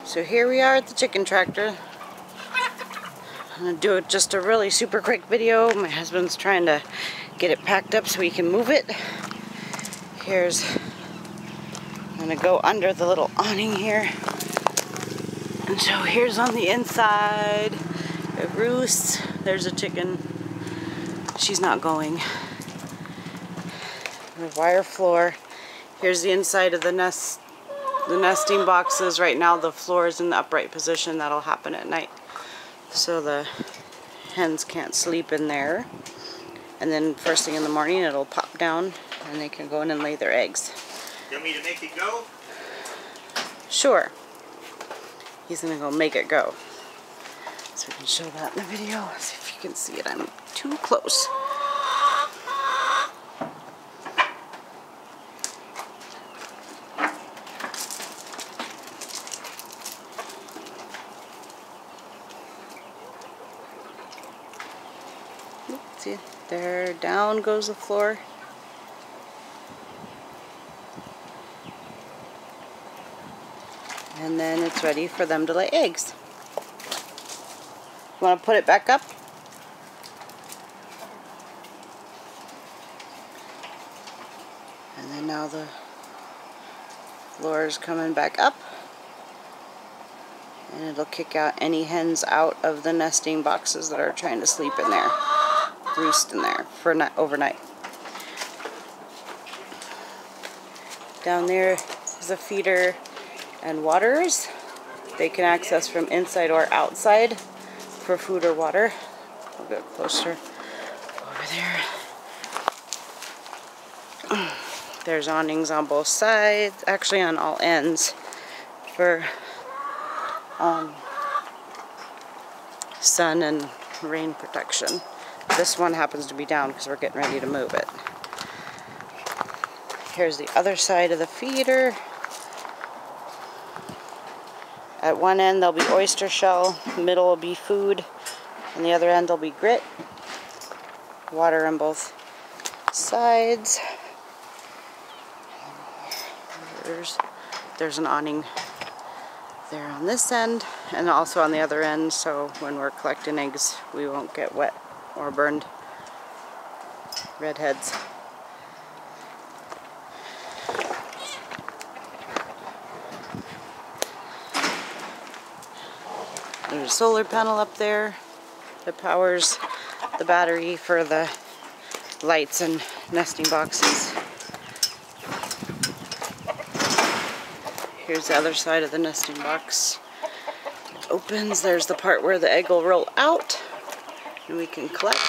So here we are at the chicken tractor. I'm going to do just a really super quick video. My husband's trying to get it packed up so we can move it. I'm going to go under the little awning here. And so here's on the inside, it roosts. There's a chicken. She's not going. The wire floor. Here's the inside of the nest. The nesting boxes. Right now the floor is in the upright position. That'll happen at night. So the hens can't sleep in there. And then first thing in the morning it'll pop down and they can go in and lay their eggs. You want me to make it go? Sure. He's gonna go make it go. So we can show that in the video. See if you can see it. I'm too close. See, there, down goes the floor. And then it's ready for them to lay eggs. You want to put it back up? And then now the floor is coming back up. And it'll kick out any hens out of the nesting boxes that are trying to sleep in there. Roost in there for overnight. Down there is a feeder and waters. They can access from inside or outside for food or water. We'll get closer over there. There's awnings on both sides, actually on all ends, for sun and rain protection. This one happens to be down because we're getting ready to move it. Here's the other side of the feeder. At one end there'll be oyster shell, middle will be food, and the other end there'll be grit. Water on both sides. There's an awning there on this end and also on the other end, so when we're collecting eggs we won't get wet or burned. Redheads. There's a solar panel up there that powers the battery for the lights and nesting boxes. Here's the other side of the nesting box. It opens. There's the part where the egg will roll out and we can collect.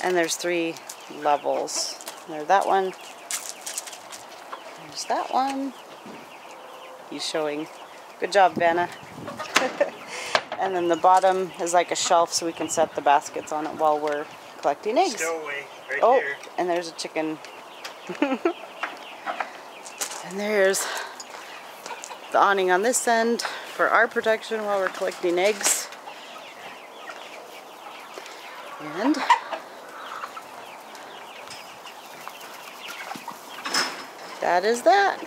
and there's 3 levels. There's that one. There's that one. He's showing. Good job, Vanna. And then the bottom is like a shelf so we can set the baskets on it while we're collecting eggs. Stowaway, right oh, there. And there's a chicken. And there's the awning on this end for our protection while we're collecting eggs. And that is that.